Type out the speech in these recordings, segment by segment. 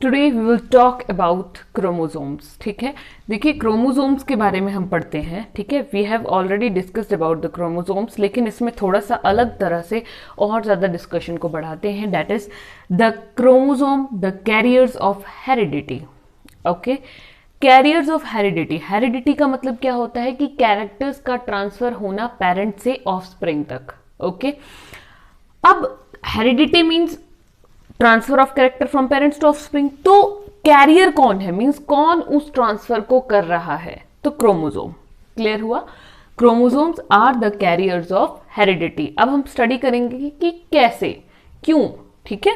Today we will talk about chromosomes. ठीक है, देखिए क्रोमोसोम्स के बारे में हम पढ़ते हैं। ठीक है, we have already discussed about the chromosomes, लेकिन इसमें थोड़ा सा अलग तरह से और ज़्यादा डिस्कशन को बढ़ाते हैं। That is the chromosome, the carriers of heredity. Okay, carriers of heredity. Heredity का मतलब क्या होता है कि कैरेक्टर्स का ट्रांसफर होना पेरेंट से ऑफस्प्रिंग तक। ओके, अब heredity means transfer of character from parents to offspring. तो कैरियर कौन है, मींस कौन उस ट्रांसफर को कर रहा है, तो क्रोमोसोम। क्लियर हुआ? Chromosomes are the carriers of heredity. अब हम स्टडी करेंगे कि कैसे, क्यों। ठीक है,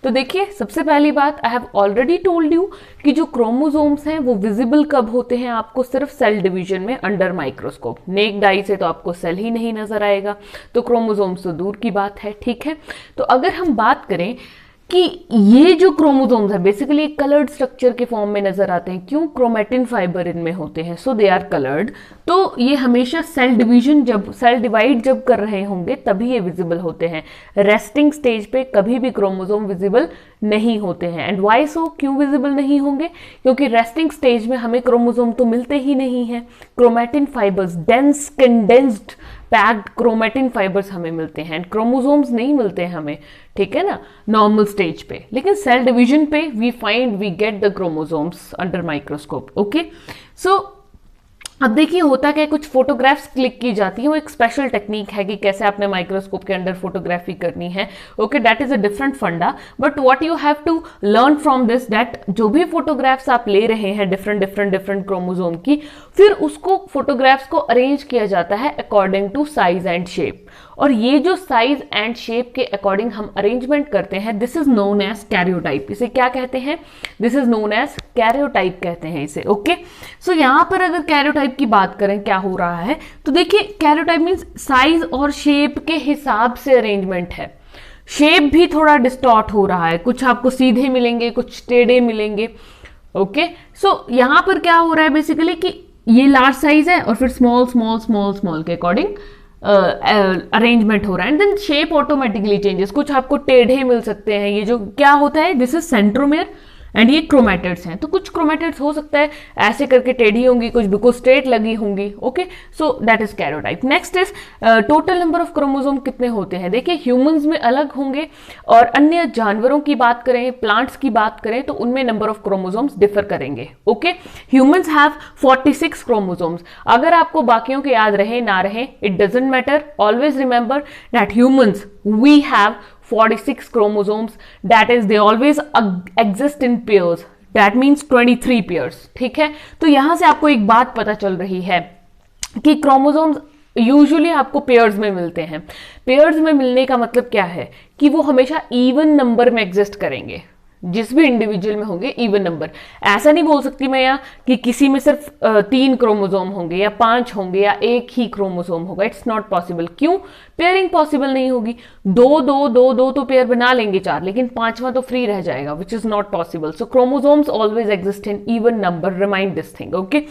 तो देखिए सबसे पहली बात, I have already told you कि जो क्रोमोसोम्स हैं वो विजिबल कब होते हैं आपको, सिर्फ सेल डिवीजन में अंडर माइक्रोस्कोप। नेक्ड आई से तो आपको सेल ही नहीं नजर आएगा, तो क्रोमोसोम्स तो दूर की बात है। ठीक है, तो अगर हम बात करें कि ये जो क्रोमोसोम्स है बेसिकली एक कलर्ड स्ट्रक्चर के फॉर्म में नजर आते हैं। क्यों? क्रोमेटिन फाइबर इनमें होते हैं, सो दे आर कलर्ड। तो ये हमेशा सेल डिवीजन, जब सेल डिवाइड जब कर रहे होंगे तभी ये विजिबल होते हैं। रेस्टिंग स्टेज पे कभी भी क्रोमोसोम विजिबल नहीं होते हैं। एंड वाई सो, क्यों विजिबल नहीं होंगे? क्योंकि रेस्टिंग स्टेज में हमें क्रोमोसोम तो मिलते ही नहीं है। Chromatin fibres, dense condensed packed chromatin fibres हमें मिलते हैं, क्रोमोसोम्स नहीं मिलते हैं हमें। ठीक है ना, नॉर्मल स्टेज पे। लेकिन सेल डिवीजन पे we get the chromosomes under microscope. Okay, so अब देखिए होता क्या है, कुछ फोटोग्राफ्स क्लिक की जाती है। वो एक स्पेशल टेक्निक है कि कैसे आपने माइक्रोस्कोप के अंदर फोटोग्राफी करनी है। Okay, that is a different funda, but what you have to learn from this, that जो भी फोटोग्राफ्स आप ले रहे हैं डिफरेंट क्रोमोसोम की, फिर उसको फोटोग्राफ्स को अरेंज किया जाता है according to size and shape. और ये जो साइज एंड शेप के अकॉर्डिंग हम अरेंजमेंट करते हैं, this is known as karyotype. इसे क्या कहते हैं? This is known as karyotype कहते हैं इसे। ओके, सो यहां पर अगर कैरियोटाइप की बात करें क्या हो रहा है, तो देखिए कैरियोटाइप मींस साइज और शेप के हिसाब से अरेंजमेंट है। शेप भी थोड़ा डिस्टॉर्ट हो रहा है, कुछ आपको सीधे मिलेंगे, कुछ टेढ़े मिलेंगे। ओके, सो यहां पर क्या हो रहा है बेसिकली कि ये लार्ज साइज है और फिर स्मॉल स्मॉल स्मॉल स्मॉल के अकॉर्डिंग अरेंजमेंट हो रहा है। And then shape automatically changes, कुछ आपको टेढ़े मिल सकते हैं। ये जो क्या होता है, दिस इज सेंट्रोमेयर एंड ये क्रोमेटिड्स हैं। तो कुछ क्रोमेटिड्स हो सकता है ऐसे करके टेढ़ी होंगी, कुछ बिल्कुल स्ट्रेट लगी होंगी। Okay, so that is karyotype. Next is total number of chromosome कितने होते हैं। देखिए ह्यूमंस में अलग होंगे और अन्य जानवरों की बात करें, प्लांट्स की बात करें, तो उनमें नंबर ऑफ क्रोमोसोम्स डिफर करेंगे। Okay, humans have 46 chromosomes. अगर आपको बाकियों के याद रहे ना रहे, it doesn't matter, always remember that humans we have 46 chromosomes, that is they always exist in pairs, that means 23 pairs। ठीक है, तो यहां से आपको एक बात पता चल रही है कि क्रोमोसोम्स यूजुअली आपको पेयर्स में मिलते हैं। पेयर्स में मिलने का मतलब क्या है कि वो हमेशा इवन नंबर में एग्जिस्ट करेंगे, जिस भी इंडिविजुअल में होंगे इवन नंबर। ऐसा नहीं बोल सकती मैं यहाँ कि किसी में सिर्फ 3 क्रोमोसोम होंगे या 5 होंगे या एक ही क्रोमोसोम होगा। It's not possible. क्यों? पेयरिंग पॉसिबल नहीं होगी। दो तो पेयर बना लेंगे 4, लेकिन 5वां तो फ्री रह जाएगा, which is not possible. So chromosomes always exist in even number, remind this thing. Okay,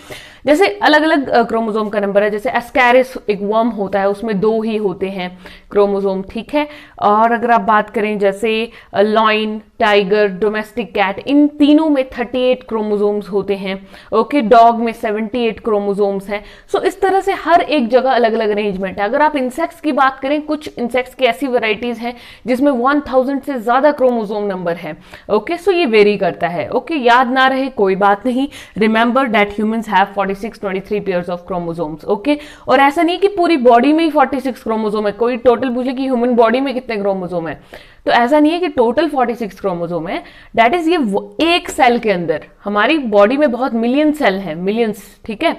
जैसे अलग अलग क्रोमोसोम का नंबर है, जैसे एस्कैरिस एक वर्म होता है, उसमें 2 ही होते हैं क्रोमोसोम। ठीक है, और अगर आप बात करें जैसे लॉइन, टाइगर, डोमेस्टिक कैट, इन तीनों में 38 क्रोमोसोम्स होते हैं। ओके, डॉग में 78 क्रोमोसोम्स हैं। सो इस तरह से हर एक जगह अलग अलग अरेंजमेंट है। अगर आप इंसेक्ट्स की बात करें, कुछ इंसेक्ट्स की ऐसी वैरायटीज हैं जिसमें 1000 से ज्यादा क्रोमोसोम नंबर है। ओके, सो ये वेरी करता है। ओके, याद ना रहे कोई बात नहीं, remember that humans have 23 pairs of chromosomes. Okay, और ऐसा नहीं कि पूरी बॉडी में ही 46 क्रोमोसोम है। कोई टोटल पूछे कि ह्यूमन बॉडी में कितने क्रोमोसोम है, तो ऐसा नहीं है कि टोटल 46 क्रोमोसोम है। दैट इज ये एक सेल के अंदर, हमारी बॉडी में बहुत मिलियन सेल हैं, मिलियंस। ठीक है,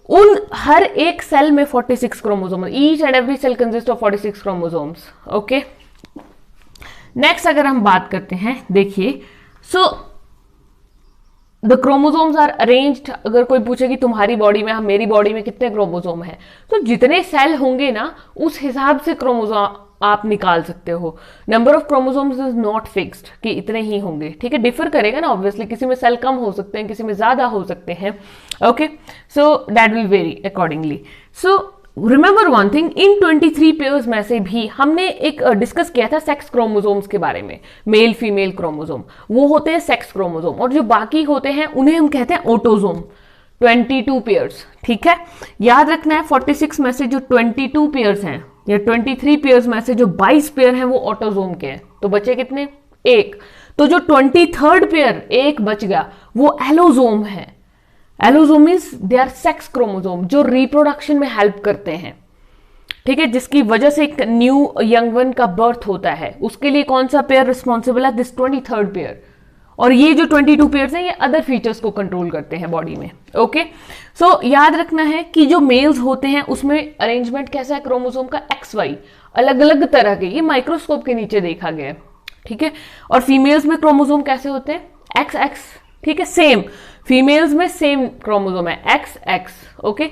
उन हर एक सेल में 46 chromosome, each and every cell consist of 46 chromosomes. Okay, next अगर हम बात करते हैं, देखिए so the chromosomes are arranged. अगर कोई पूछे कि तुम्हारी बॉडी में, मेरी बॉडी में कितने क्रोमोसोम है, तो जितने सेल होंगे ना उस हिसाब से क्रोमोसोम आप निकाल सकते हो। Number of chromosomes is not fixed कि इतने ही होंगे। ठीक है, डिफर करेगा ना ऑब्वियसली, किसी में सेल कम हो सकते हैं, किसी में ज्यादा हो सकते हैं। Okay, so that will very accordingly. So remember one thing, in 23 pairs में से भी हमने एक डिस्कस किया था सेक्स क्रोमोसोम्स के बारे में, मेल फीमेल क्रोमोसोम, वो होते हैं सेक्स क्रोमोसोम, और जो बाकी होते हैं उन्हें हम कहते हैं ऑटोसोम। 22 पेयर्स, ठीक है, याद रखना है 46 में से जो 22 पेयर्स हैं या 23 पेयर्स में से जो 22 पेयर हैं वो ऑटोसोम के हैं, तो बचे कितने? एक। तो जो 23rd पेयर एक बच गया वो एलोसोम है। Allosome means they are sex chromosome जो रिप्रोडक्शन में हेल्प करते हैं, ठीक है, जिसकी वजह से एक न्यू यंग वन का बर्थ होता है। उसके लिए कौन सा पेयर रिस्पॉन्सिबल है? This 23rd pair. और ये जो 22 पेयर्स हैं ये अदर फीचर्स को कंट्रोल करते हैं बॉडी में। ओके, सो याद रखना है कि जो मेल्स होते हैं उसमें अरेंजमेंट कैसा है क्रोमोसोम का? XY, अलग अलग तरह के, ये माइक्रोस्कोप के नीचे देखा गया है, ठीक है। और फीमेल्स में क्रोमोसोम कैसे होते हैं? XX, ठीक है, सेम। फीमेल्स में सेम क्रोमोसोम है XX, ओके।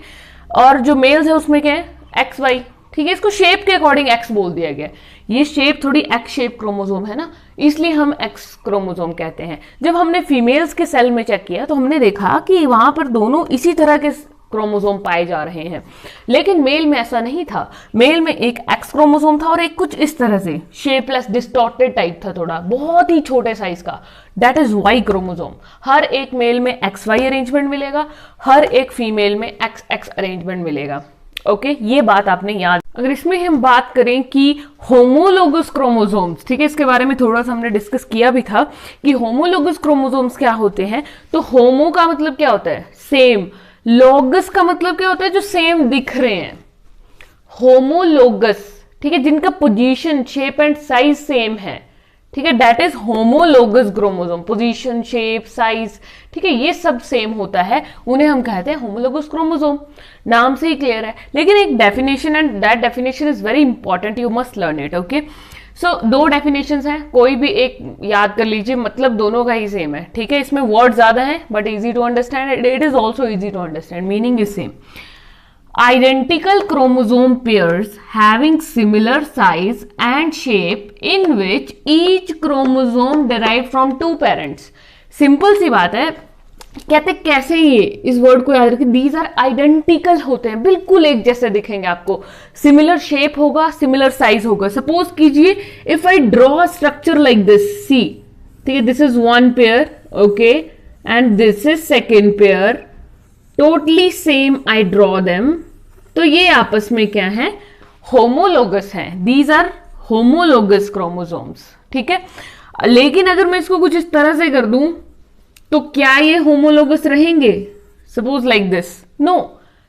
और जो मेल्स है उसमें क्या है? XY, ठीक है। इसको शेप के अकॉर्डिंग X बोल दिया गया। ये शेप थोड़ी X शेप क्रोमोसोम है ना, इसलिए हम X क्रोमोसोम कहते हैं। जब हमने फीमेल्स के सेल में चेक किया तो हमने देखा कि वहां पर दोनों इसी तरह के क्रोमोसोम पाए जा रहे हैं, लेकिन मेल में ऐसा नहीं था। मेल में एक X क्रोमोसोम था और एक कुछ इस तरह से शेपलेस डिस्टॉर्टेड टाइप था, थोड़ा बहुत ही छोटे साइज का, दैट इज Y क्रोमोसोम। हर एक मेल में XY अरेंजमेंट मिलेगा, हर एक फीमेल में XX अरेंजमेंट मिलेगा। ओके, ये बात आपने याद। अगर इसमें हम बात करें कि होमोलोगस क्रोमोसोम्स, ठीक है, इसके बारे में थोड़ा सा हमने डिस्कस किया भी था कि होमोलोगस क्रोमोसोम्स क्या होते हैं। तो होमो का मतलब क्या होता है? सेम। लोगस का मतलब क्या होता है? जो सेम दिख रहे हैं। होमोलोगस, ठीक है, जिनका position, shape and size same है, ठीक है, that is homologous chromosome. Position, shape, size, ठीक है, ये सब सेम होता है, उन्हें हम कहते हैं होमोलोगस क्रोमोसोम। नाम से ही क्लियर है, लेकिन एक definition, and that definition is very important, you must learn it. Okay, so दो डेफिनेशंस हैं, कोई भी एक याद कर लीजिए, मतलब दोनों का ही सेम है, ठीक है। इसमें वर्ड ज्यादा है but easy to understand, it is also easy to understand, meaning is same. Identical chromosome pairs having similar size and shape in which each chromosome derived from two parents। Simple सी बात है, कहते कैसे ये, इस word को याद रखिए, दीज आर आइडेंटिकल होते हैं, बिल्कुल एक जैसे दिखेंगे आपको, सिमिलर शेप होगा, सिमिलर साइज होगा। सपोज कीजिए if I draw structure like this, see, ठीक है, this is one pair, okay, and this is second pair, totally same, I draw them, तो ये आपस में क्या है? होमोलोगस हैं। दीज आर होमोलोगस क्रोमोसोम्स, ठीक है। लेकिन अगर मैं इसको कुछ इस तरह से कर दूं तो क्या ये होमोलोगस रहेंगे? सपोज लाइक दिस, नो,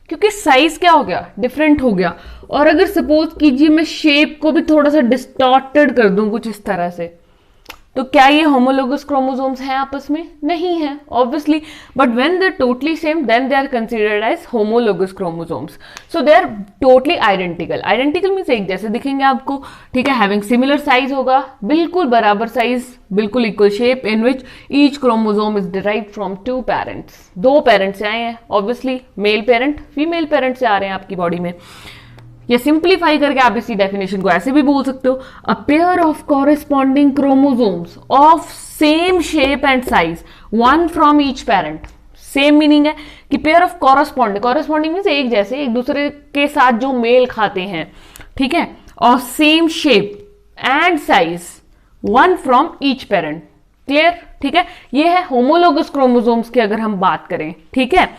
क्योंकि साइज क्या हो गया? डिफरेंट हो गया। और अगर सपोज कीजिए मैं शेप को भी थोड़ा सा डिस्टॉर्टेड कर दूं कुछ इस तरह से, तो क्या ये होमोलोगस क्रोमोसोम्स हैं आपस में? नहीं है, obviously. But when they are totally same then they are considered as homologous chromosomes. So they are totally identical. Identical means एक जैसे दिखेंगे आपको, ठीक है, हैविंग सिमिलर साइज होगा, बिल्कुल बराबर साइज, बिल्कुल equal shape, in which each chromosome is derived from two parents. दो पेरेंट्स से आए हैं, obviously, male parent, female parent से आ रहे हैं आपकी बॉडी में। या सिंप्लीफाई करके आप इसी डेफिनेशन को ऐसे भी बोल सकते हो, a pair of corresponding chromosomes of same shape and size, one from each parent. Same meaning है कि पेयर ऑफ कॉरेस्पॉन्डिंग मीन्स एक जैसे, एक दूसरे के साथ जो मेल खाते हैं, ठीक है, और same shape and size, one from each parent. Clear? ठीक है, ये है होमोलोगस क्रोमोसोम्स की अगर हम बात करें, ठीक है।